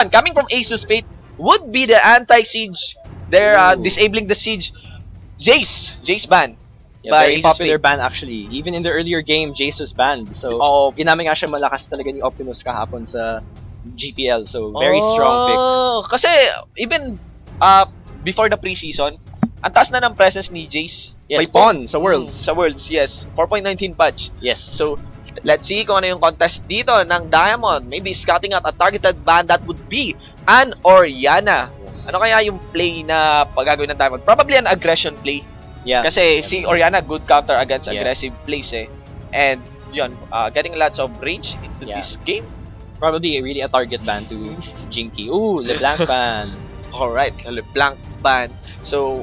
Coming from Asus Fate would be the anti-siege. They're disabling the siege. Jace ban. Yeah, by very Asus popular Fate. ban actually. Even in the earlier game, Jace was banned. So, ginamit nga siya malakas talaga ni Optimus kahapon sa GPL. So, very strong pick. Kasi even before the preseason, ang taas na ng presence ni Jace. Yes, By Pawn sa Worlds. Sa Worlds, yes. 4.19 patch. Yes. So, let's see kung ano yung contest dito ng Diamond. Maybe scouting out a targeted ban that would be an Oriana. Yes. Ano kaya yung play na pagagawin ng Diamond? Probably an aggression play. Yeah. Kasi si Oriana, good counter against Yeah. aggressive plays eh. And yun, getting lots of range into this game. Probably really a target ban to Jinky. Ooh, LeBlanc ban. Alright, blank ban. So,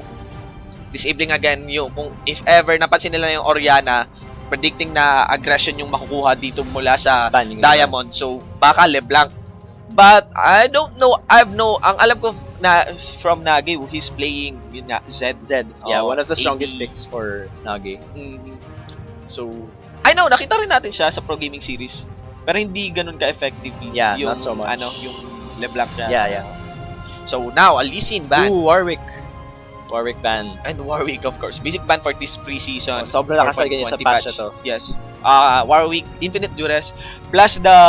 disabling again yung kung if ever napansin nila yung Oriana, predicting na aggression yung makukuha dito mula sa Diamond. So, baka LeBlanc. But, I don't know. Ang alam ko na from Nagi, he's playing yun nga, Zed. Yeah, one of the strongest 80. picks for Nagi. So, I know, nakita rin natin siya sa Pro Gaming Series. Pero hindi ganun ka-effective yung, not so much. Yung LeBlanc niya. Yeah. So, now, Alisin ban. Ooh, Warwick ban. And Warwick, of course. Basic ban for this preseason. Sobrang lakas talaga niya sa patch na to. Yes. Warwick, Infinite Duress, plus the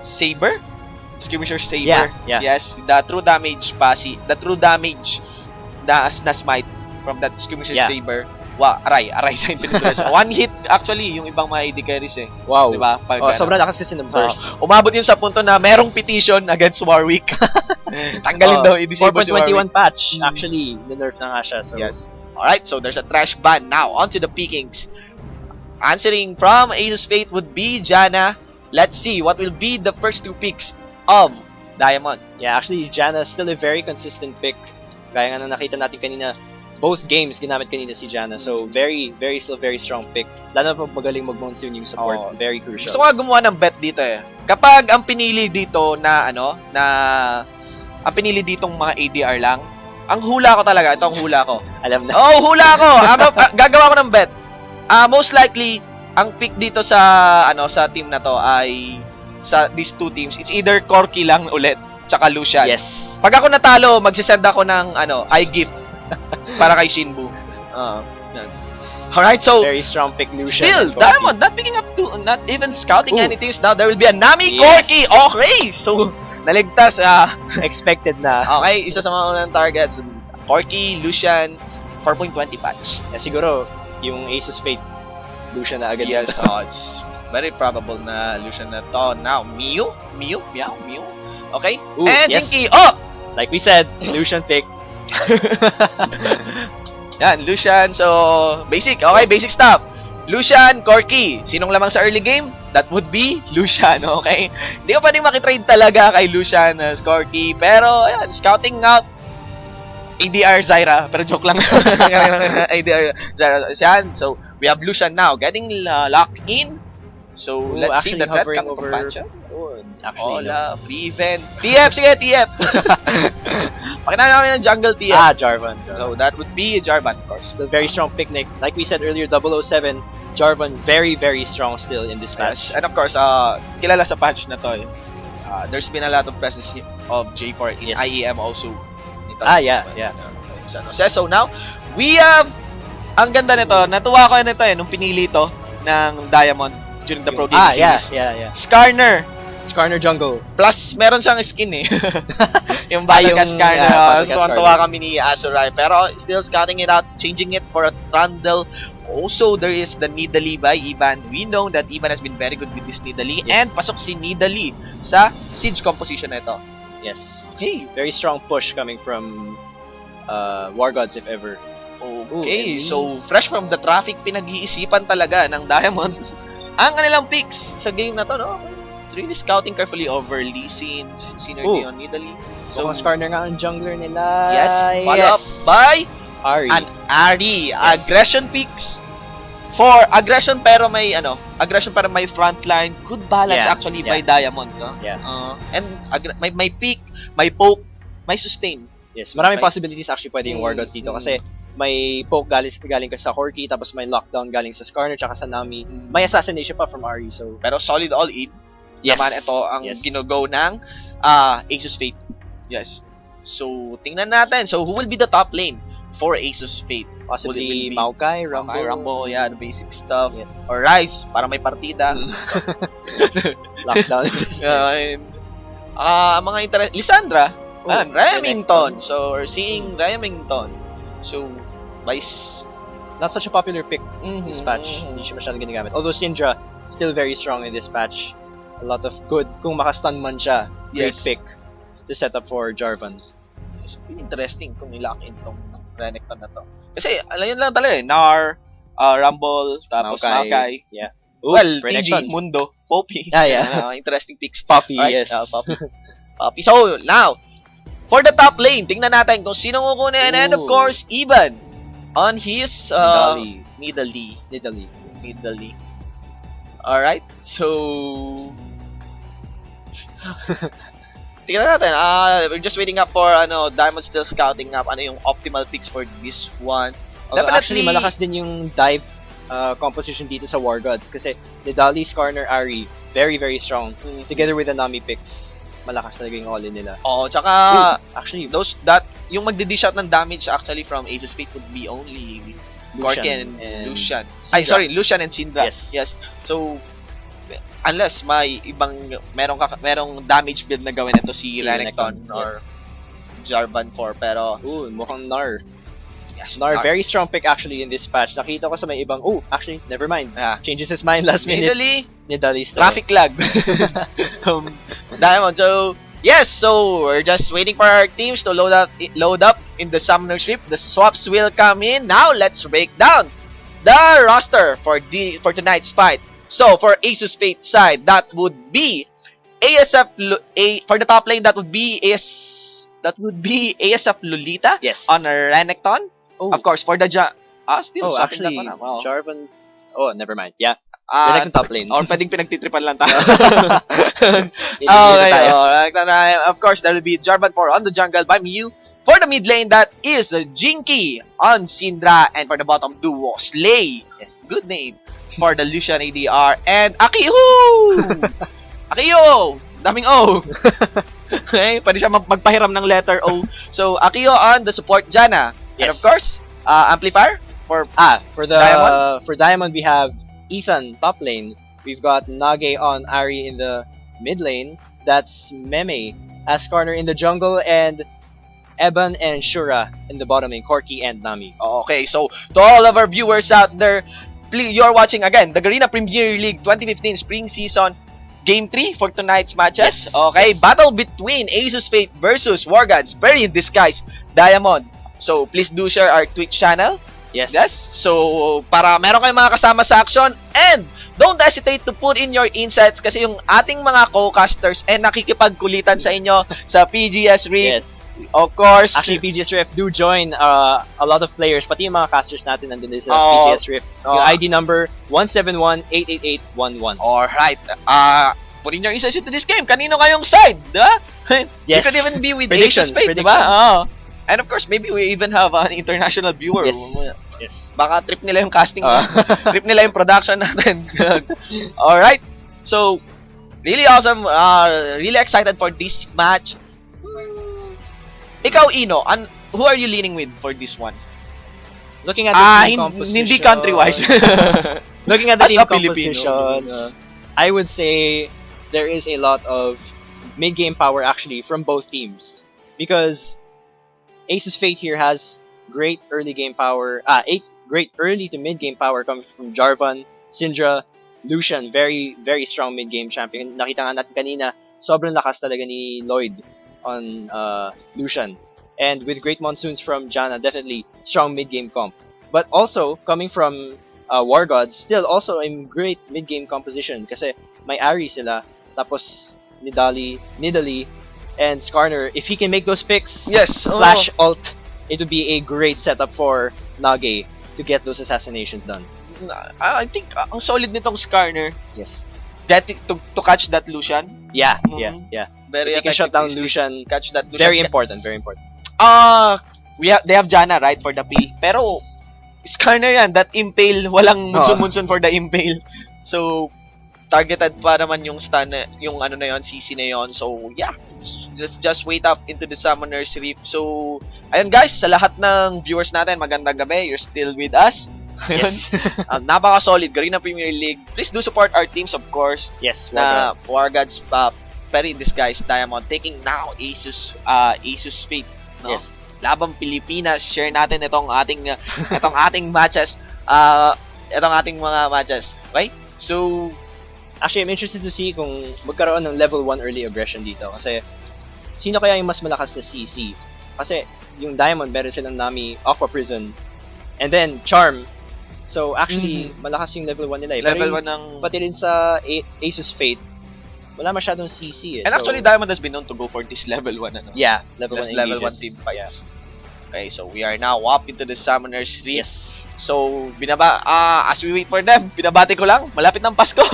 Saber? Skirmisher Saber. Yeah. Yes, the true damage the true damage na smite from that Skirmisher Saber. Aray sa Infinite Duress. One hit, actually, yung ibang mga AD carries eh. Wow. Diba? Sobrang lakas kasi ng burst. Umabot yun sa punto na merong petition against Warwick. Tanggalin daw, i-disable si Warwick. 4.21 patch. Actually, nerf na nga siya. So. Yes. Alright, so there's a trash ban. Now, on to the pickings. Answering from Asus Fate would be Janna. Let's see what will be the first two picks of Diamond. Yeah, actually, Janna is still a very consistent pick. Gaya nga na nakita natin kanina, both games ginamit kanina si Janna. So, very strong pick. Lalo na pag magaling mag-monsoon yung support. Very crucial. Gusto ko nga gumawa ng bet dito eh. Kapag ang pinili dito na ang pinili ditong mga ADR lang, ang hula ko talaga, ito ang hula ko. Alam na. Hula ko! Gagawa ko ng bet. Most likely, ang pick dito sa sa team na to ay sa these two teams, it's either Corky lang ulit, tsaka Lucian. Yes. Pag ako natalo, magsisend ako ng i-gift para kay Shinbu. Yan. Alright, so very strong pick, Lucian. Still, Diamond not picking up not even scouting any teams now. There will be a Nami Corky. Okay, so naligtas. Expected na. Okay, isa sa mga unang targets. Corky, Lucian, 4.20 patch. Siguro, yung Asus Fate, Lucian na agad. Yes, it's very probable na Lucian na to. Now, Mew. Okay? Ooh, and yes. Jinky. Like we said, Lucian pick. Yan, Lucian. So, basic. Okay, basic stuff. Lucian, Corky. Sinong lamang sa early game? That would be Lucian, okay? Hindi ko pwedeng makitrade talaga kay Lucian as Corky. Pero, ayan, scouting out ADR Zyra. Pero joke lang. ADR Zyra. Yan. So, we have Lucian now getting locked in. So, let's see the threat coming from Pancha. Prevent. TF, sige, TF. Pakita namin ng jungle TF. Jarvan. So, that would be Jarvan, of course. So, very strong pick, Nick. Like we said earlier, 007, Jarvan, very strong still in this patch. Yes. And of course, kilala sa patch na to. There's been a lot of presence of J4 in IEM also. Yeah. So, now, we have, ang ganda nito, natuwa ko nito nung pinili to ng Diamond during the Pro Gaming Series. Yeah. Skarner jungle. Plus, meron siyang skin eh. yung Balaga Skarner. Tuwa kami ni Azurai. Pero, still scouting it out, changing it for a Trundle. Also, there is the Nidalee by Ivan. We know that Ivan has been very good with this Nidalee. And pasok si Nidalee sa Siege composition na ito. Yes. Okay. Very strong push coming from War Gods if ever. Okay. So, fresh from the traffic, pinag-iisipan talaga ng Diamond ang kanilang picks sa game na to, no? It's really scouting carefully over Lee Sin, synergy on Nidalee. So, Skarner nga ang jungler nila. Yes, follow up by Ari. And Ari. Yes. Aggression picks for aggression pero may may frontline. Good balance actually by Diamond, no? Yeah. And may peak, may poke, may sustain. Yes, maraming possibilities actually pwede yung War Gods dito kasi may poke galing ka sa Corky, tapos may lockdown galing sa Skarner tsaka sa Nami. May assassination pa from Ari, so pero solid all-in. Yes. Naman ito ang gino-go ng Asus Fate. Yes. So, tingnan natin. So, who will be the top lane for Asus Fate? Possibly Will it be Maokai, Rumble. Okay, Rumble, yeah, the basic stuff. Yes. Or Rise, para may partida. Lockdown. And, mga Lissandra, Oh, Remington. So, we're seeing Remington. So, Vice. Not such a popular pick this patch. Hindi siya masyadong ginagamit. Although Syndra, still very strong in this patch. A lot of good. Kung makastun man siya, great Yes. pick to set up for Jarvan. It's interesting kung nilock in tong Renekton na to. Kasi, yun lang talaga eh. Nar, Rumble, tapos Maokai. Yeah. Well, Renekton. TG, Mundo, Poppy. Yeah. Interesting picks. Poppy, Right? yes. Poppy. Poppy. So, now, for the top lane, tingnan natin kung sino kukunin. And of Ooh. course, Iban on his Nidalee. Nidalee. Alright, so... tingnan natin. We're just waiting up for Diamond still scouting up ano yung optimal picks for this one. Although Definitely, actually, malakas din yung dive composition dito sa War Gods. Kasi Nidalee, Skarner, Ahri, very, very strong. Together with the Nami picks, malakas talaga yung all-in nila. Oh, tsaka Actually, yung magdi-dish out ng damage actually from Asus Fate would be only Corki and Lucian. Ay, Syndra. sorry, Lucian and Syndra. Yes. So, unless may merong damage build na gawin ito si Renekton or Jarvan 4, pero mukhang Gnar. yes, Gnar, very strong pick actually in this patch. Nakita ko sa may ibang, actually, never mind. Changes his mind last minute. Nidalee still. Traffic lag. Diamond. So, yes, so we're just waiting for our teams to load up in the summoner ship. The swaps will come in. Now, let's break down the roster for tonight's fight. So, for Asus Fate side, that would be ASF for the top lane, that would be ASF Lolita Yes. on Renekton. Of course, for the still actually, Jarvan. Oh, never mind. Yeah. Renekton top lane. Or pwedeng pinagtitripan lang tayo. Okay, Of course, there will be Jarvan 4 on the jungle by Mew. For the mid lane, that is Jinky on Syndra. And for the bottom duo, Slay. Yes. Good name. For the Lucian ADR. And Akiho! Akiho! Daming O. Okay, pwede siya magpahiram ng letter O. So, Akiho on the support Janna. And of course, Amplifier for Diamond. For Diamond, we have Ethan top lane. We've got Nage on Ahri in the mid lane. That's Meme as Skarner in the jungle, and Eban and Shura in the bottom lane, Corki and Nami. Okay, so to all of our viewers out there, you're watching again the Garena Premier League 2015 Spring Season Game 3 for tonight's matches. Yes. Okay, battle between Asus Fate versus War Gods, very in disguise, Diamond. So please do share our Twitch channel. Yes. So, para meron kayong mga kasama sa action, and don't hesitate to put in your insights kasi yung ating mga co-casters nakikipagkulitan sa inyo sa PGS Ring. Yes. Of course. Actually, PGS Rift do join a lot of players, pati yung mga casters natin nandun din sa PGS Rift. Yung ID number 171-88811. Alright. Put in your insights into this game. Kanino kayong side, diba? You Yes. could even be with Asus Predictions, Fate, diba? And of course, maybe we even have an international viewer. Yes. Baka trip nila yung casting, trip nila yung production natin. Alright. So, really awesome. Really excited for this match. Ikaw, Ino, who are you leaning with for this one? Looking at the team composition, hindi country-wise. looking at the As team a Filipino, compositions, I would say there is a lot of mid-game power actually from both teams. Because Asus Fate here has great early game power, great early to mid-game power coming from Jarvan, Syndra, Lucian, very, very strong mid-game champion. Nakita nga natin kanina, sobrang lakas talaga ni Lloyd on Lucian. And with great monsoons from Janna, definitely strong mid-game comp. But also, coming from War Gods, still also a great mid-game composition kasi may Ahri sila, tapos Nidalee, and Skarner. If he can make those picks, flash ult, it would be a great setup for Nage to get those assassinations done. I think ang solid nitong Skarner. Yes. To catch that Lucian. Yeah. Very if he can shut down Lucian, catch that Lucian. very important. They have Janna, right, for the peel. Pero Skarner yan, that impale, walang munson-munson for the impale. So targeted pa naman yung stun, yung ano na yon, CC na yon. So, yeah, just wait up into the Summoner's Rift. So, ayun guys, sa lahat ng viewers natin, magandang gabi. You're still with us. Yes. Napaka-solid. Garena Premier League. Please do support our teams, of course. Yes, Na War War Gods, Gods. Perry in Disguise, Diamond, taking now Asus Fate. No? Yes. Labang Pilipinas. Share natin itong ating matches. Itong ating mga matches. Okay? So, Actually, I'm interested to see kung magkaroon ng level 1 early aggression dito. Kasi, sino kaya yung mas malakas na CC? Kasi, yung Diamond, meron silang Nami, Aqua Prison, and then Charm. So, actually, malakas yung level 1 nila. level 1 Pero ng... pati rin sa Asus Fate, wala masyadong CC eh. And So, actually, Diamond has been known to go for this level 1. Ano? yeah, level 1 Just level 1 engages. team fights. Okay, so we are now up into the Summoner's Rift. Yes. So, as we wait for them, binabati ko lang, malapit ng Pasko.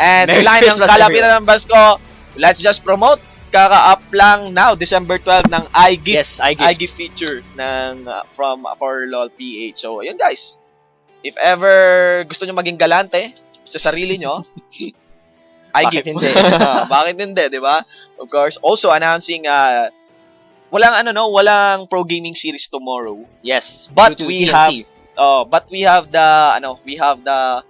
And Merry kailangan ng Christmas, kalapitan ng Pasko, let's just promote. Kaka-up lang now, December 12 ng iGift. Yes, iGift. iGift feature ng for LOL PH. So, ayun guys. If ever gusto nyo maging galante sa sarili nyo, Bakit iGift. hindi? Bakit hindi, di ba? Of course, also announcing walang pro gaming series tomorrow. Yes. But due to we TNC. we have the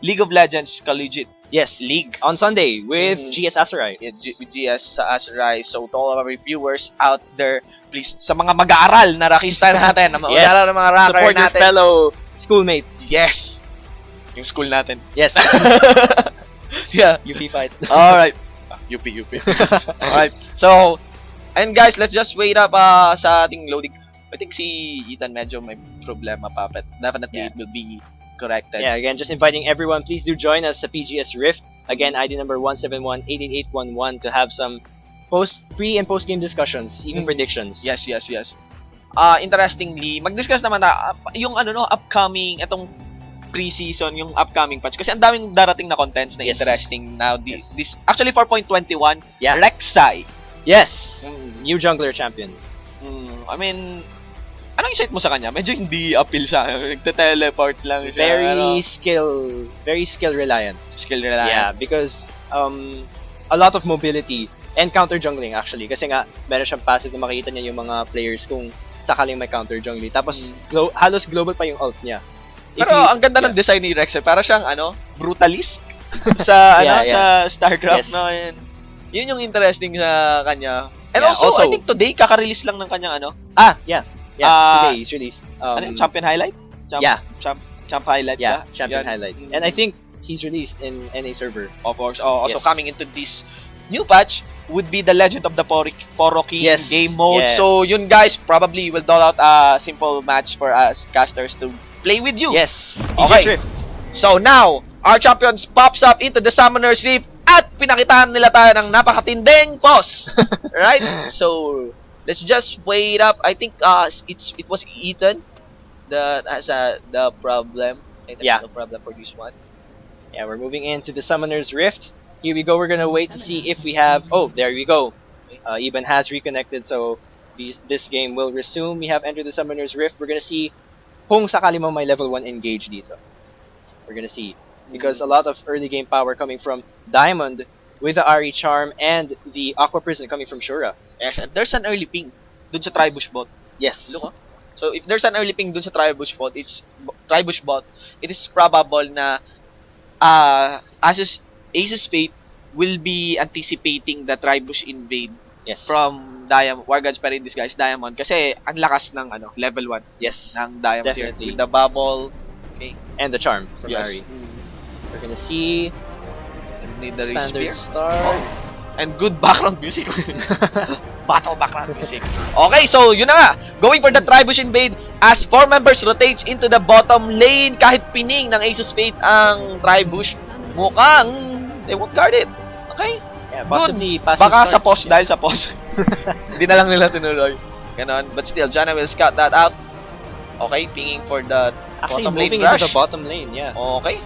League of Legends Collegiate Yes. League On Sunday with GS Aserai. with GS Aserai. So to all of our viewers out there, please sa mga mag-aaral na rakista natin, na mag-aaral ng mga racker Support your natin. fellow schoolmates. Yes. Yung school natin. Yes. Yeah. UP fight. All right. UP. All right. So, and guys, let's just wait up sa ating loading. I think si Ethan medyo may problema pa, but definitely Yeah. it will be corrected. Yeah, again, just inviting everyone, please do join us sa PGS Rift. Again, ID number 171-88811 to have some pre- and post-game discussions, even predictions. Yes. Interestingly, mag-discuss naman yung upcoming, itong pre-season, yung upcoming patch. Kasi ang daming darating na contents na Yes. interesting now. Yes. This actually 4.21, Yeah. Rek'Sai. Yes! New jungler champion. I mean, anong insight mo sa kanya? Medyo hindi appeal sa akin. Nagte-teleport lang siya. Very skill reliant. Skill reliant. Yeah, because a lot of mobility and counter jungling actually. Kasi nga, meron siyang passive na makikita niya yung mga players kung sakaling may counter jungling. Tapos, halos global pa yung ult niya. Pero ang ganda ng design ni Rek'Sai, para siyang brutalist sa sa StarCraft, Yes. no. Yun yung interesting sa kanya. And Yeah, also, also- I think today kaka-release lang ng kanyang Yeah, today he's released. Champion highlight? Yeah. Champ highlight Yeah, ba? champion Yan. highlight. And I think he's released in NA server. Of course. Also Yes. coming into this new patch would be the Legend of the Poroki Yes. game mode. Yes. So yun guys, probably will dole out a simple match for us casters to play with you. Yes. Okay. Rift. So now, our champions pops up into the Summoner's Rift at pinakitaan nila tayo ng napakatinding boss. Right? So, let's just wait up. I think it was Ethan that has the problem. I think Yeah. no problem for this one. Yeah, we're moving into the Summoner's Rift. Here we go. We're gonna wait to see if we have. Oh, there we go. Eben has reconnected, so this game will resume. We have entered the Summoner's Rift. We're gonna see kung sakali mo may level 1 engage dito. We're gonna see. Because a lot of early game power coming from Diamond with the Ari Charm and the Aqua Prison coming from Shura. Yes, and there's an early ping dun sa Tribush bot. Yes. Look, so if there's an early ping dun sa Tribush bot, it is probable na Asus Fate will be anticipating the Tribush invade Yes. from War Gods Perry in Disguise Diamond kasi ang lakas ng level 1 yes. ng Diamond here Definitely. with the bubble. And the Charm from Yes. Ari. We're gonna see Need the standard spear. star. Oh. And good background music. Battle background music. Okay, so yun na nga. Going for the Tribush invade as 4 members rotates into the bottom lane. Kahit pining ng Asus Fate ang Tribush, mukhang they won't guard it. Okay? Yeah, possibly passive Baka sa start. pause, dahil sa pause. Hindi na lang nila tinuloy. Ganon. But still, Janna will scout that out. Okay, pinging for the Actually, bottom lane moving into rush. the bottom lane, yeah. Okay.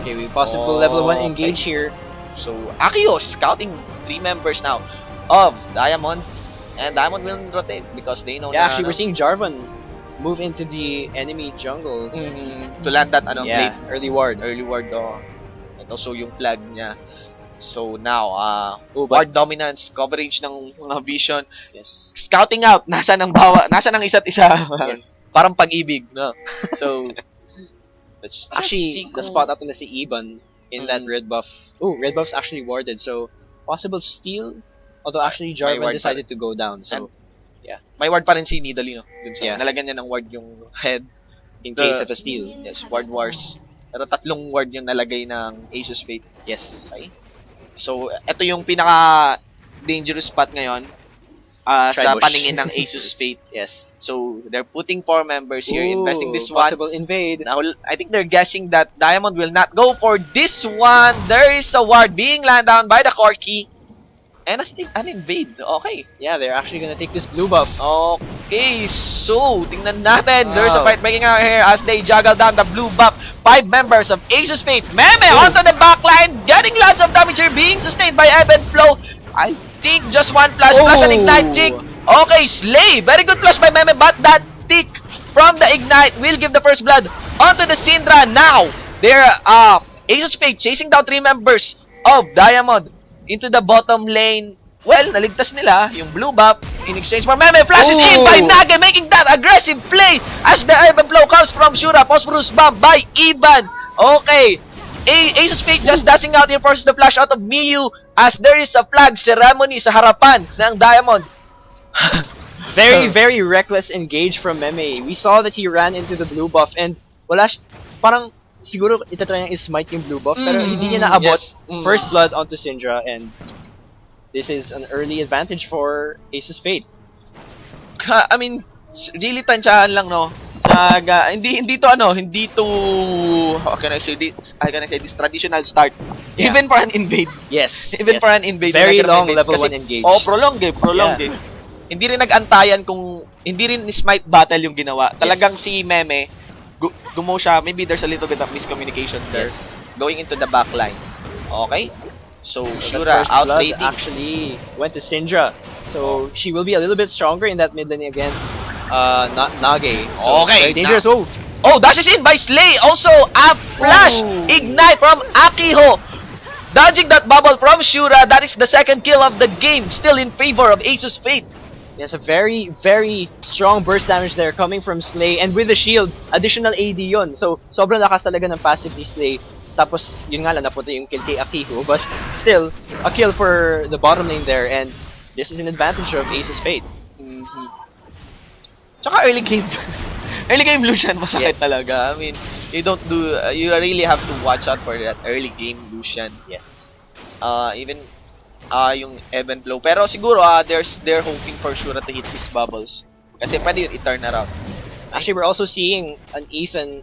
Okay, we possible level 1 Okay. engage here. So, Akios scouting 3 members now of Diamond. And Diamond will rotate because they know Yeah, na actually, we're seeing Jarvan move into the enemy jungle. To land that Yeah, late early ward. early ward. Ito, so yung flag niya. So now, Oh, but ward dominance, coverage ng mga vision, yes, scouting out, nasa ng isa't isa. yes. Parang pag-ibig, no? So, let's just see Actually, the kung... spot up na si Iban in that Mm. red buff. Oh, red buff's actually warded, so possible steal. Although actually May Jarvan ward pa decided to go down, so May ward pa rin si Nidalee, no? Dun sa, Yeah. nalagyan niya ng ward yung head. in The- case of a steal, Yes, ward wars. Pero 3 ward yung nalagay ng Asus Fate. yes. Okay? So, ito yung pinaka dangerous spot ngayon sa Tribush. paningin ng Asus Fate. Yes. So, they're putting 4 members here, Ooh, investing this one. possible invade. Now, I think they're guessing that Diamond will not go for this one. There is a ward being land down by the Corki. And I think an invade. Okay. Yeah, they're actually gonna take this blue buff. Okay, so tingnan natin. There's a Wow. fight breaking out here as they juggle down the blue buff. 5 members of Asus Fate. Meme onto the backline, getting lots of damage here, being sustained by Ebb and Flow. I think just one flash plus an ignite tick. Okay, Slay. Very good flash by Meme, but that tick from the ignite will give the first blood onto the Syndra. Now, they're Asus Fate chasing down 3 members of Diamond into the bottom lane. Well, naligtas nila yung blue buff in exchange for Meme. Flashes in Ooh. by Nage, making that aggressive play as the Ivan Flow comes from Shura. Phosphorus bomb by Iban. Okay. Asus Fate just dashing out here, forces the flash out of Miyu as there is a flag ceremony sa harapan ng Diamond. Very reckless engage from Meme. We saw that he ran into the blue buff and parang siguro itatry niyang i-smite yung blue buff pero hindi niya naabot. Yes. First blood onto Syndra, and this is an early advantage for Asus Fate. I mean, really tansyahan lang, no? Hindi to how can I say this traditional start. Yeah. Even for an invade. Yes. Even yes. for an invade. Very nagkaroon ng long invade. level Kasi, 1 engage. prolonged eh. Hindi rin nag-antayan hindi rin smite battle yung ginawa. Talagang si Meme, gumo siya. Maybe there's a little bit of miscommunication there. Yes. Going into the backline. Okay? So, So Shura that first blood outdating. actually went to Syndra. So she will be a little bit stronger in that mid lane against Nage. So Okay, very dangerous. Oh, dashes in by Slay. Also, a flash. Ooh. Ignite from Akiho. Dodging that bubble from Shura. That is the second kill of the game. Still in favor of Asus Fate. Yes, a very strong burst damage there coming from Slay, and with the shield, additional AD yun. So, sobrang lakas talaga ng passive ni Slay. Tapos, yun nga lang, napunta yung kill kay Akiho. But, still, a kill for the bottom lane there, and this is an advantage of Asus Fate. Tsaka early game. Early game Lucian, masakit talaga. I mean, you really have to watch out for that early game Lucian. Yes. Even yung ebb and flow. Pero siguro they're hoping for sure to hit his bubbles. Kasi pwede yun i-turn around. Actually, we're also seeing an Ethan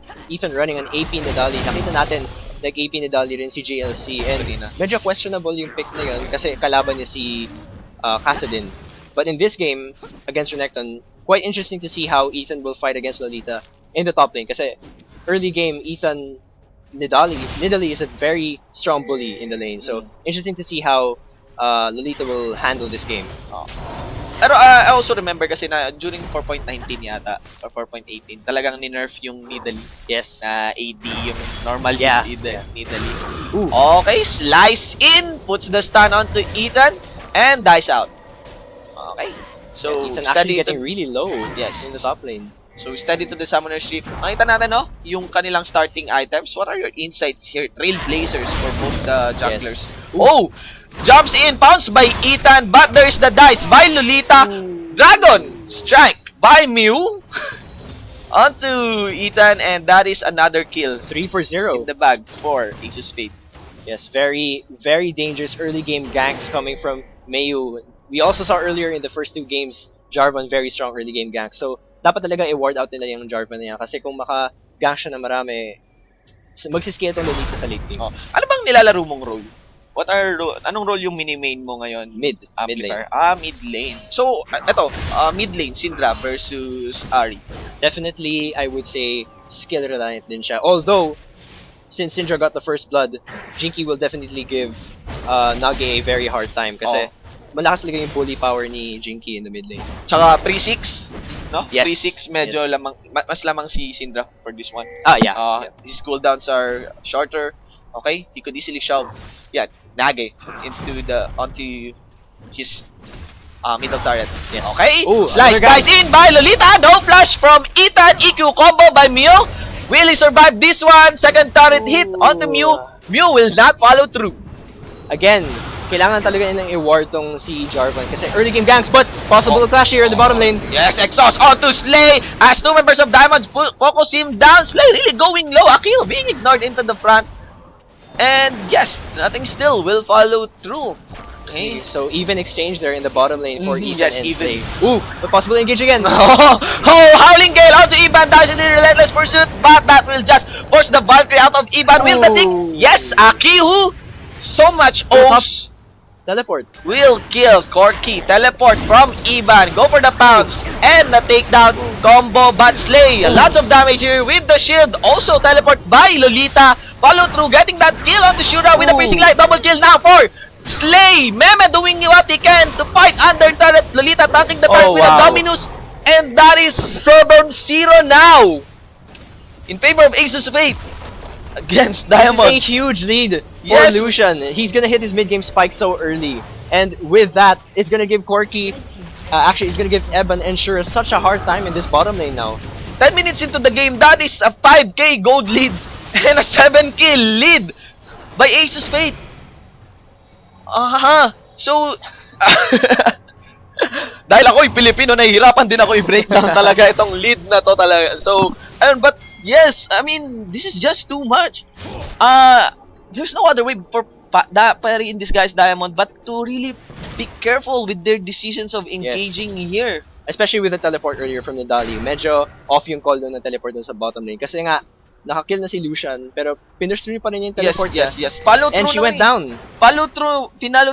running an AP Nidalee. Nakita natin nag-AP Nidalee rin si JLC, and medyo questionable yung pick na yun kasi kalaban niya si Kassadin. But in this game against Renekton, quite interesting to see how Ethan will fight against Lolita in the top lane kasi early game Nidalee is a very strong bully in the lane. So interesting to see how Lolita will handle this game. Pero I also remember kasi na during 4.19 yata or 4.18 talagang ni-nerf yung Nidalee. Yes. Na AD yung normal Yeah. Nidalee. Ooh. Okay, slice in, puts the stun onto Ethan and dies out. Okay. So Ethan steady actually getting really low Yes. in the top lane. So steady to the Summoner's Rift. Nakita natin, no? Yung kanilang starting items. What are your insights here? Trailblazers for both the junglers. Yes. Oh! Jumps in, pounced by Ethan, but there is the dice by Lolita. Dragon strike by Mew onto Ethan, and that is another kill 3 for 0. in the bag for Asus Fate. Yes, very dangerous early game ganks coming from Mayu. We also saw earlier in the first 2 games, Jarvan very strong early game gank. So, dapat talaga i-ward out nila yung Jarvan na yan kasi kung maka-gank siya na marami, magsiscale itong Lolita sa late game. Oh, ano bang nilalaro mong role? Anong role yung mini-main mo ngayon? Mid lane. Mid lane. So, mid lane, Syndra versus Ahri. Definitely, I would say, skill reliant din siya. Although, since Syndra got the first blood, Jinky will definitely give Nage a very hard time kasi malakas talaga yung bully power ni Jinky in the mid lane. Tsaka pre-6, no? Yes. 3-6, medyo Yes. lamang, mas lamang si Syndra for this one. Yeah. His cooldowns are shorter. Okay, he could easily shove. Yeah, Nage onto his middle turret. Yes. Okay, Ooh, slice another guy. dice in by Lolita. No flash from Ethan. EQ combo by Mew. Will he survive this one? Second turret hit on the Mew. Mew will not follow through. Again, kailangan talaga nilang i-war tong si Jarvan kasi early game ganks, but possible clash here in the bottom lane. Yes, exhaust onto Slay as two members of Diamonds focus him down. Slay really going low. Akil being ignored into the front. And yes, nothing still will follow through. Okay. So even exchange there in the bottom lane for Ethan yes, and even. Slay. Ooh, but possible engage again. Howling Gale onto Iban, dashes in relentless pursuit, but that will just force the Valkyrie out of Iban. Will the thing? Yes, Akihu. So much O's Teleport. will kill Corky. Teleport from Iban. Go for the pounce and the takedown combo, but Slay. Lots of damage here with the shield. Also teleport by Lolita. Follow through, getting that kill on the Shura with a piercing light. Double kill now for Slay. Meme doing what he can to fight under turret. Lolita attacking the turret with a Dominus. And that is 7-0 now in favor of Aces of Fate against Diamond. This is a huge lead for Yes. Lucian. He's gonna hit his mid-game spike so early. And with that, it's gonna give Corky, actually, it's gonna give Eban and Shura such a hard time in this bottom lane now. 10 minutes into the game, that is a 5k gold lead and a 7k lead by Aces Fate. So, dahil ako'y Pilipino, nahihirapan din ako i-breakdown talaga itong lead na to talaga. So, but yes, I mean, this is just too much. There's no other way for in this guy's Diamond but to really be careful with their decisions of engaging here. Especially with the teleport earlier from Nidali. Medyo off yung call doon na teleport doon sa bottom lane. Kasi nga, nakakill na si Lucian, pero pinush pa rin yung teleport Yes. Follow through and she went down. Finalo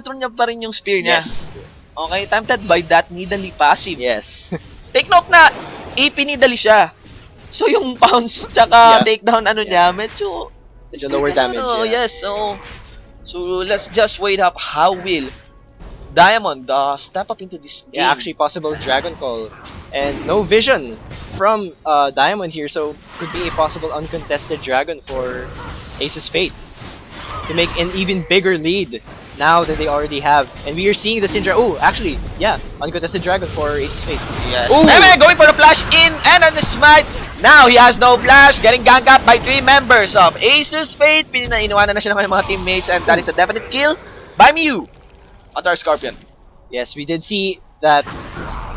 through niya pa rin yung spear niya. Yes. Okay, tempted by that Nidalee passive. Yes. Take note na, AP Nidalee siya. So yung pounce tsaka takedown niya, medyo lower damage. Yes, so let's just wait up how will Diamond step up into this game. Yeah, actually possible Dragon Call. And no vision from Diamond here, so could be a possible uncontested Dragon for Ace's Fate to make an even bigger lead now than they already have. And we are seeing the Syndra. Oh, actually, yeah, uncontested Dragon for Ace's Fate. Yes. Meme going for the flash in and on the smite. Now he has no flash, getting ganked up by 3 members of Asus Fate. Iniwanan na siya ng mga teammates, and that is a definite kill by Mew onto our Scorpion. Yes, we did see that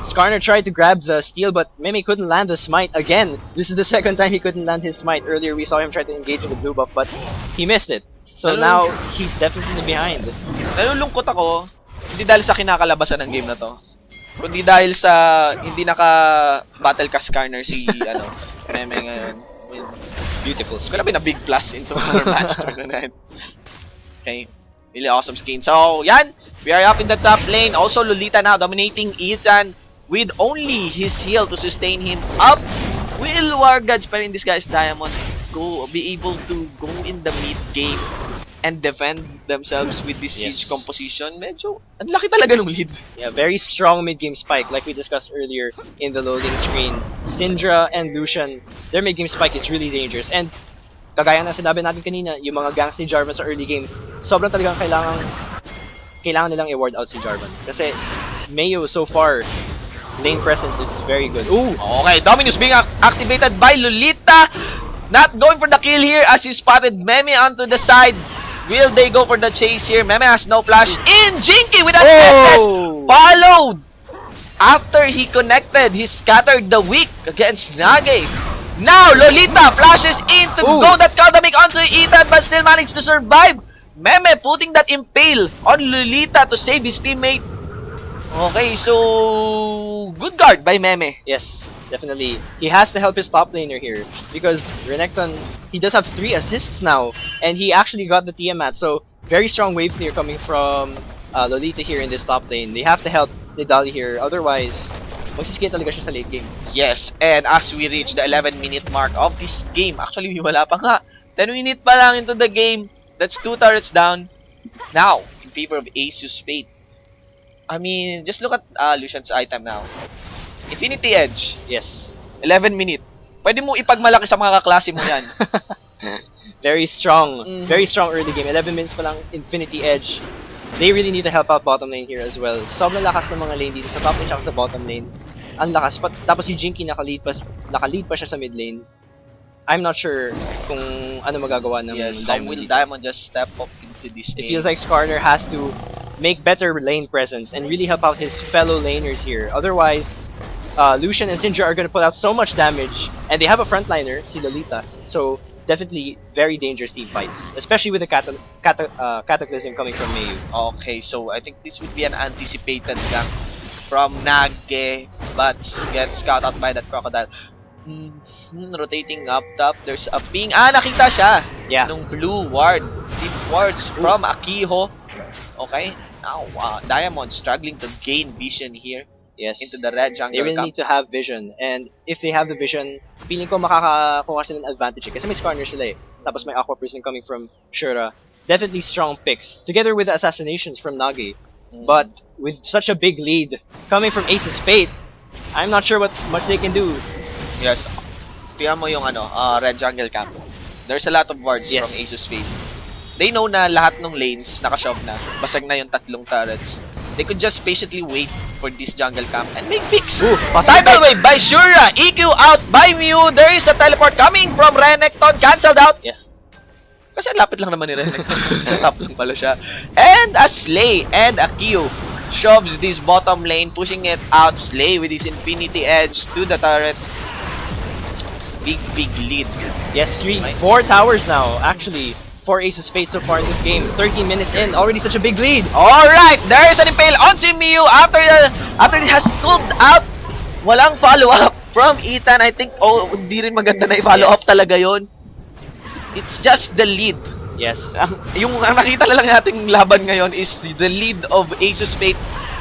Skarner tried to grab the steal, but Meme couldn't land the smite again. This is the second time he couldn't land his smite. Earlier we saw him try to engage in the blue buff, but he missed it. So now he's definitely behind. Nalulungkot ako, hindi dahil sa kinakalabasan ng game na to, kundi dahil sa hindi naka-battle ka Skarner si Meme ngayon. Beautiful. It's gonna be a big plus into our match. Okay. Really awesome skin. So, yan. We are up in the top lane. Also, Lolita now dominating Ethan with only his heal to sustain him up. Will War Gods pa rin this guy's Diamond be able to go in the mid game and defend themselves with this siege composition? Medyo, ang laki talaga ng lead. Yeah, very strong mid-game spike like we discussed earlier in the loading screen. Syndra and Lucian, their mid-game spike is really dangerous. And kagaya na sinabi natin kanina, yung mga ganks ni Jarvan sa early game, sobrang talagang kailangan nilang i-ward out si Jarvan. Kasi Mayo so far, lane presence is very good. Ooh! Okay, Dominus being activated by Lolita. Not going for the kill here as he spotted Meme onto the side. Will they go for the chase here? Meme has no flash in. Jinky with that SS followed. After he connected, he scattered the weak against Nage. Now, Lolita flashes in to go that Kadamik onto Ethan but still managed to survive. Meme putting that impale on Lolita to save his teammate. Okay, so good guard by Meme. Yes, definitely. He has to help his top laner here because Renekton, he does have 3 assists now and he actually got the Tiamat. So, very strong wave clear coming from Lolita here in this top lane. They have to help Nidali here, otherwise magsiskia talaga siya sa late game. Yes, and as we reach the 11-minute mark of this game, actually wala pa nga, 10 minutes pa lang into the game, that's 2 turrets down. Now, in favor of Asus Fate. I mean, just look at Lucian's item now. Infinity Edge. Yes. 11 minute. Pwede mo ipagmalaki sa mga kaklase mo yan. Very strong. Mhm. Very strong early game. 11 minutes pa lang, Infinity Edge. They really need to help out bottom lane here as well. Sobrang lakas ng mga lane dito sa top lane at sa bottom lane. Ang lakas. Tapos si Jinky nakalead pa siya sa mid lane. I'm not sure kung ano magagawa ng Yes, how Diamond will dito. Diamond just step up into this It game? feels like Skarner has to make better lane presence and really help out his fellow laners here. Otherwise, Lucian and Syndra are gonna put out so much damage, and they have a frontliner, si Lolita. So definitely very dangerous team fights, especially with the Cataclysm coming from Mayu. Okay, so I think this would be an anticipated gank from Nage, but gets caught out by that Crocodile. Rotating up top, there's a ping. Nakita siya! Yeah. Nung blue ward. Deep wards from Akiho. Okay, now Diamond struggling to gain vision here Yes. into the red jungle They really camp. need to have vision, and if they have the vision, feeling ko makakakuha sila ng advantage kasi may Skarner sila eh. Tapos may Aqua Prison coming from Shura. Definitely strong picks, together with the assassinations from Nagi. But with such a big lead coming from Ace's Fate, I'm not sure what much they can do. Yes. Tingnan mo yung red jungle camp. There's a lot of wards Yes. from Asus Fate. They know na lahat ng lanes nakashove na. Basag na yung tatlong turrets. They could just patiently wait for this jungle camp and make picks. Tidal wave by Shura. EQ out by Mew. There is a teleport coming from Renekton. Cancelled out. Yes. Kasi lapit lang naman ni Renekton. Sa top lang pala siya. And a Slay and a Q shoves this bottom lane, pushing it out. Slay with his Infinity Edge to the turret. Big lead. Yes, 4 towers now, actually, for Ace's Fate so far in this game. 13 minutes in, already such a big lead. Alright, there is an impale on Miyu after it has cooled out. Walang follow-up from Ethan. I think, hindi rin maganda na i-follow up talaga yon. It's just the lead. Yes. Ang nakita lang nating laban ngayon is the lead of Asus Fate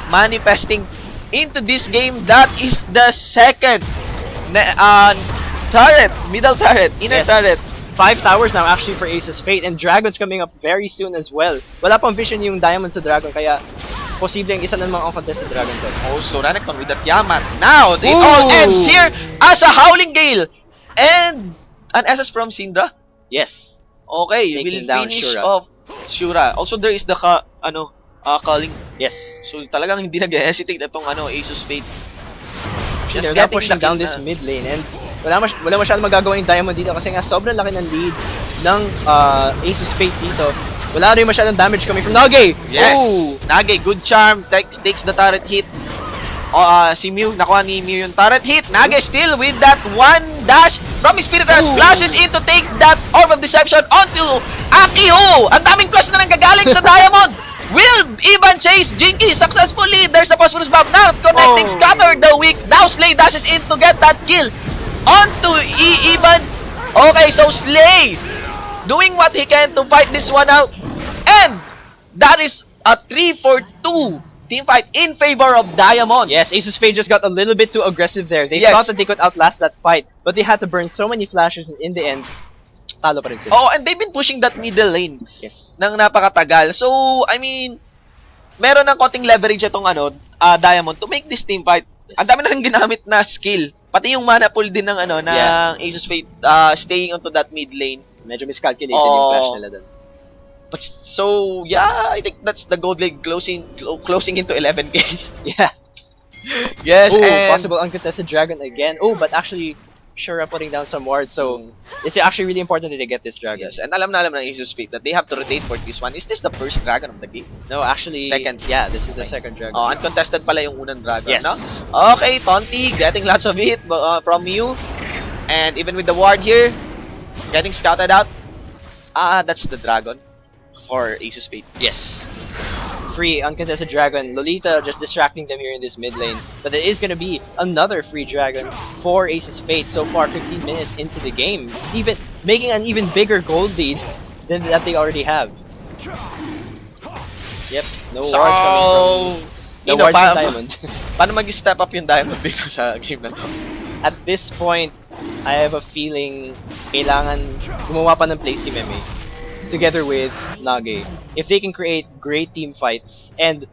manifesting into this game. That is the second turret, middle turret, inner Yes. turret. 5 towers now actually for Ace's Fate, and Dragon's coming up very soon as well. Wala pang vision yung Diamond sa Dragon, kaya posible yung isa na mga uncontested Dragon to. Also, Renekton with that Yamat. Now, it Ooh. all ends here as a Howling Gale and an SS from Syndra. Yes. Okay, Taking will down finish Shura. off Shura. Also, there is the calling. Yes. So, talagang hindi nag-hesitate itong Asus Fate. They're now pushing down this mid lane, and wala masyadong magagawa yung Diamond dito kasi nga sobrang laki ng lead ng Ace's Fate dito. Wala rin masyadong damage coming from Nage. Yes! Ooh. Nage, good charm. Takes the turret hit. Si Mew, nakuha ni Mew yung turret hit. Nage still with that one dash from his Spirit Rush. Ooh. Flashes in to take that Orb of Deception onto Akiho. Ang daming flash na nanggagaling sa Diamond. Will even chase Jinky successfully. There's a Phosphorus Bomb now connecting Scatter the Weak. Now Slay dashes in to get that kill onto Even. Okay, so Slay doing what he can to fight this one out. And that is a 3-for-2 team fight in favor of Diamond. Yes, Ace's Fate just got a little bit too aggressive there. They Yes. thought that they could outlast that fight, but they had to burn so many flashes, and in the end, talo pa rin sila. Oh, and they've been pushing that middle lane Yes. ng napakatagal. So, I mean, meron ng konting leverage itong Diamond to make this team fight. Ang dami na rin ginamit na skill. Pati yung mana pool din ng ng Asus Fate staying onto that mid lane. Medyo miscalculated yung flash nila dun. But so, yeah, I think that's the gold lane closing into 11k. Yeah. Yes, Ooh, and possible uncontested Dragon again. Oh, but actually, Shura putting down some wards, so it's actually really important that they get this Dragon. yes, and alam na ng Asus Fate that they have to rotate for this one. Is this the first dragon of the game? No, actually, Second. Yeah, this is the second Dragon. Oh, uncontested pala yung unang dragon, Yes. no? Okay, Tonti getting lots of hit from you. And even with the ward here, getting scouted out. That's the dragon for Asus Fate. Yes. Free uncontested Dragon. Lolita just distracting them here in this mid lane. But there is gonna be another free Dragon for Ace's Fate so far 15 minutes into the game. Even making an even bigger gold lead than that they already have. Yep, no So, wards coming from the wards from Diamond. Paano mag-step up yung Diamond dito sa game na to? At this point, I have a feeling kailangan gumawa pa ng play si Meme together with Nage. If they can create great team fights and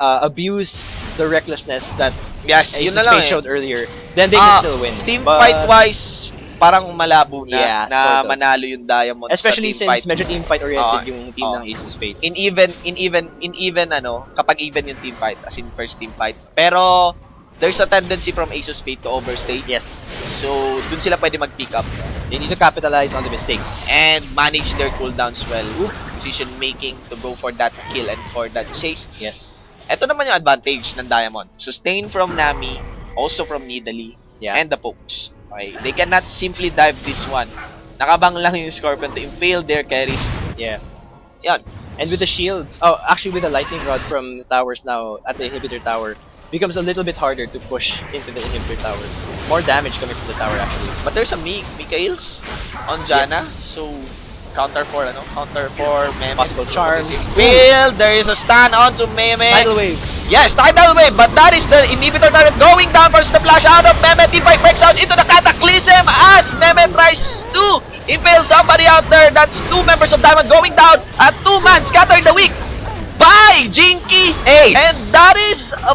abuse the recklessness that Yes, yun na Aces lang Fate eh. showed earlier, then they can still win. Team fight But wise, parang malabo na yeah, na sort of. manalo yung Diamond sa Especially team fight. since medyo team fight oriented Oo, yung team oo. ng Aces Fate. In even ano, kapag even yung team fight, as in first team fight. Pero there's a tendency from Asus Fate to overstay. Yes. So, dun sila pwede mag-pick up They need to capitalize on the mistakes. and manage their cooldowns well. Decision making to go for that kill and for that chase. Yes. Ito naman yung advantage ng Diamond. Sustain from Nami, also from Nidalee, Yeah. and the pokes. Okay, they cannot simply dive this one. Nakabang lang yung Scorpion to impale their carries. Yeah. Yan. And with the shields, oh, actually with the lightning rod from the towers now at the inhibitor tower, becomes a little bit harder to push into the inhibitor tower. More damage coming from the tower actually. But there's a Mikaels on Janna, so counter for Meme. Possible charms. Impale, there is a stun onto Meme. Tidal wave. Yes, tidal wave, but that is the inhibitor turret going down versus the flash out of Meme. Team fight breaks out into the cataclysm as Meme tries to impale somebody out there. That's two members of Diamond going down at two-man scattering the weak by Jinky. Ace. And that is a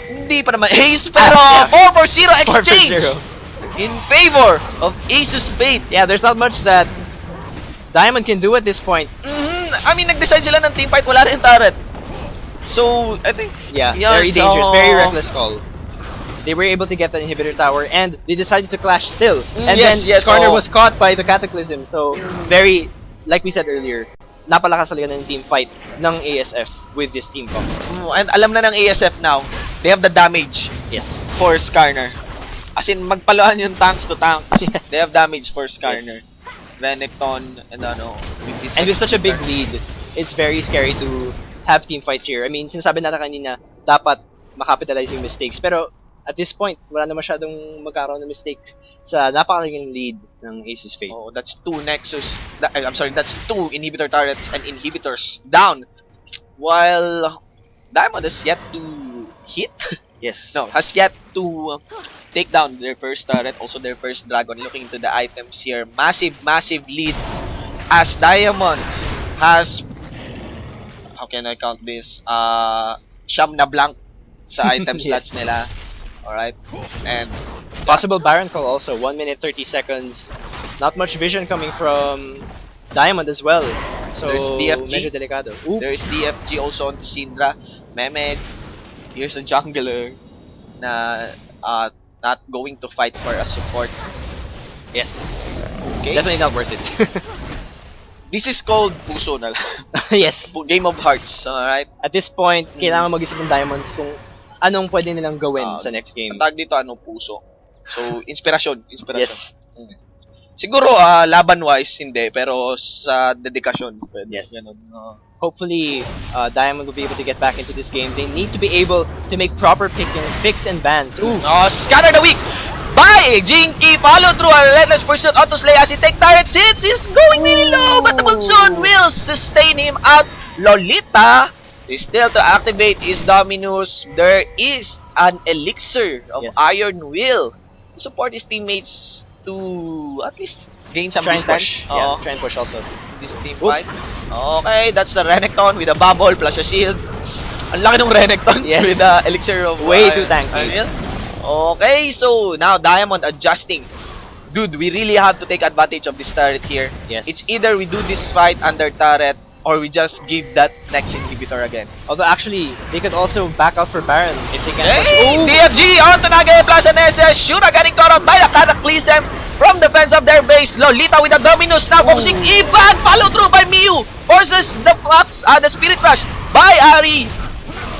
hindi pa naman ace, pero Yeah. 4-4-0 exchange 4-0. in favor of Asus Fate. Yeah, there's not much that Diamond can do at this point. I mean, nag-decide sila ng team fight, wala na yung turret. So, I think, Yeah, yeah, very dangerous, so- very reckless call. They were able to get the inhibitor tower and they decided to clash still. And yes, then yes, Skarner oo. was caught by the cataclysm. So, very, like we said earlier, napalakas talaga ng team fight ng ASF with this team comp. And alam na ng ASF now, they have the damage Yes. for Skarner. As in, magpaluan yung tanks to tanks. They have damage for Skarner. Yes. Renekton, and ano, with this And with such a big executor. lead, it's very scary to have team fights here. I mean, sinasabi natin kanina, dapat makapitalize yung mistakes. Pero at this point, wala na masyadong magkaroon ng mistake sa napakalaking lead ng Aces Fate. Oh, that's two Nexus. I'm sorry, that's two inhibitor turrets and inhibitors down. While Diamond has yet to hit. Yes. No, has yet to take down their first turret, also their first dragon. Looking into the items here, massive lead as Diamonds has, how can I count this? Siyam na blank sa item Yes. slots nila. Alright, and Possible Baron call also, 1 minute 30 seconds. Not much vision coming from Diamond as well. So, There's DFG. medyo delikado. Ooh. there is DFG also on the Syndra. Meme, here's a jungler na not going to fight for a support. Yes. Okay, Definitely not worth it. this is called puso na lang. Yes. Game of Hearts, alright? At this point, kailangan mag-isip ng Diamonds kung anong pwede nilang gawin Ah, sa next game. Ang tawag dito, ano, puso. So, inspirasyon. Yes. Siguro, laban-wise, hindi. Pero sa dedikasyon, pwede. Yes. Ganun. Hopefully, Diamond will be able to get back into this game. They need to be able to make proper picks and bans. Ooh. Scatter the weak by Jinky. Follow through a relentless pursuit onto Slay as he take turret since he's going really low. But the Monsoon will sustain him out. Lolita is still to activate his Dominus. There is an elixir of Yes. Iron Will to support his teammates to at least gain some Try and distance. push. Yeah, try and push also. This team Oop. fight. Okay, that's the Renekton with a bubble plus a shield. Ang laki ng Renekton Yes. with the elixir of Way too tanky. Iron Will. Okay, so now Diamond adjusting. Dude, we really have to take advantage of this turret here. Yes. It's either we do this fight under turret or we just give that next inhibitor again. Although actually, they could also back out for Baron if they can Hey, push. Ooh. DFG onto Nagae plus an SS. Shura getting caught out by the Cataclysm from the fence of their base. Lolita with a Dominus now focusing Ivan. Follow through by Miyu. Forces the Fox, the Spirit Rush by Ari.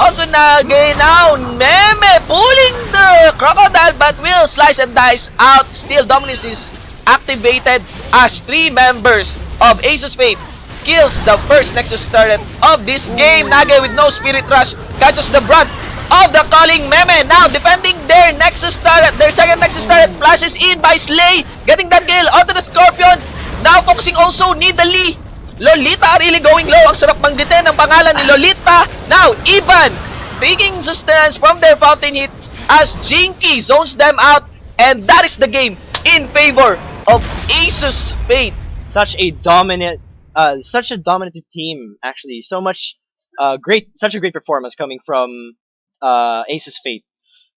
Onto Nagae now. Meme pulling the Crocodile but will slice and dice out. Still Dominus is activated as 3 members of Asus Fate kills the first Nexus turret of this game. Nage with no Spirit Rush catches the brunt of the calling Meme. Now defending their Nexus turret, their second Nexus turret flashes in by Slay, getting that kill onto the Scorpion. Now focusing also Nidalee. Lolita really going low. Ang sarap banggitin ng pangalan ni Lolita. Now Ivan taking sustenance from their fountain hits as Jinky zones them out, and that is the game in favor of Asus Fate. Such a dominant team actually. Such a great performance coming from Aces Fate.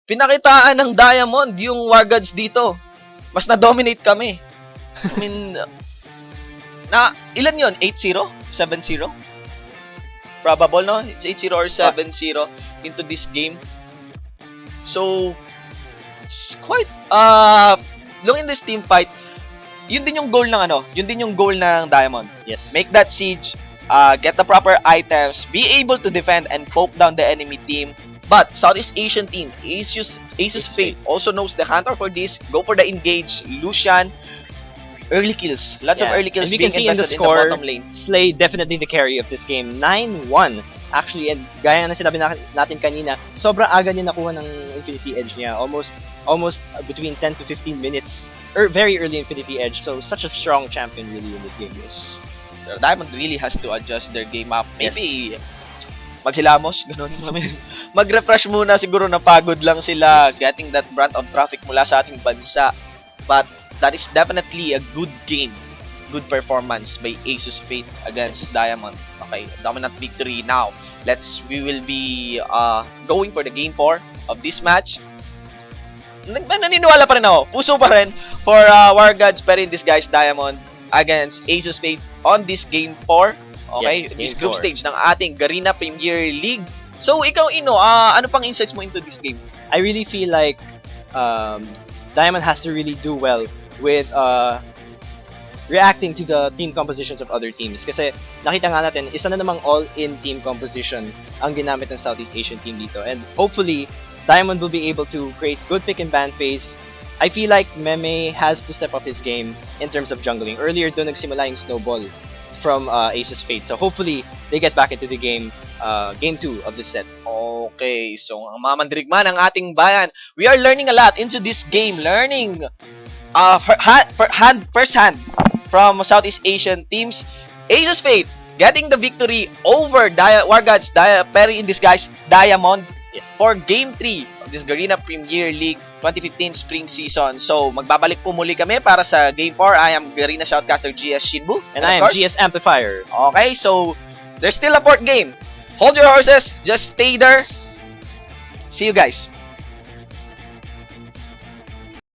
pinakitaan ng Diamond yung War Gods dito. Mas na-dominate kami. I mean, ilan yun? 8-0? 7-0? Probable, no? It's 8-0 or 7-0 into this game. So, it's quite, look in this team fight, yun din yung goal ng yun din yung goal ng Diamond. Yes. Make that siege, get the proper items, be able to defend and poke down the enemy team. But Southeast Asian team, Asus Fate also knows the counter for this. Go for the engage, Lucian, early kills. Lots of early kills being invested in the bottom lane. Slay definitely the carry of this game. 9-1 actually, and gaya na sinabi natin kanina, sobrang aga niya nakuha ng Infinity Edge niya. Almost between 10 to 15 minutes. Very early Infinity Edge. So such a strong champion really in this game. Yes. Diamond really has to adjust their game up. Maybe maghilamos, ganun. Mag-refresh muna, siguro napagod lang sila getting that brunt of traffic mula sa ating bansa. But that is definitely a good game. Good performance by Asus Fate against Diamond. Okay, dominant victory now. We will be going for the game 4 of this match. Naniniwala pa rin ako. Puso pa rin for War Gods pero in disguise Diamond against Asus Fate on this game 4. Okay, yes, this group stage ng ating Garena Premier League. So, ikaw, Ino, ano pang insights mo into this game? I really feel like Diamond has to really do well with reacting to the team compositions of other teams. Kasi nakita nga natin, isa na namang all-in team composition ang ginamit ng Southeast Asian team dito. And hopefully, Diamond will be able to create good pick and ban phase. I feel like Meme has to step up his game in terms of jungling. Earlier doon nagsimula yung snowball from Asus Fate. So hopefully, they get back into the game 2 of this set. Okay, so ang mga mandirigman ng ating bayan, we are learning a lot into this game. Learning first hand from Southeast Asian teams. Asus Fate getting the victory over War Gods, Perry in disguise, Diamond for Game 3 of this Garena Premier League 2015 Spring Season. So, magbabalik po muli kami para sa Game 4. I am Garena Shoutcaster GS Shinbu. And I am GS Amplifier. Okay, so, there's still a 4th game. Hold your horses. Just stay there. See you guys.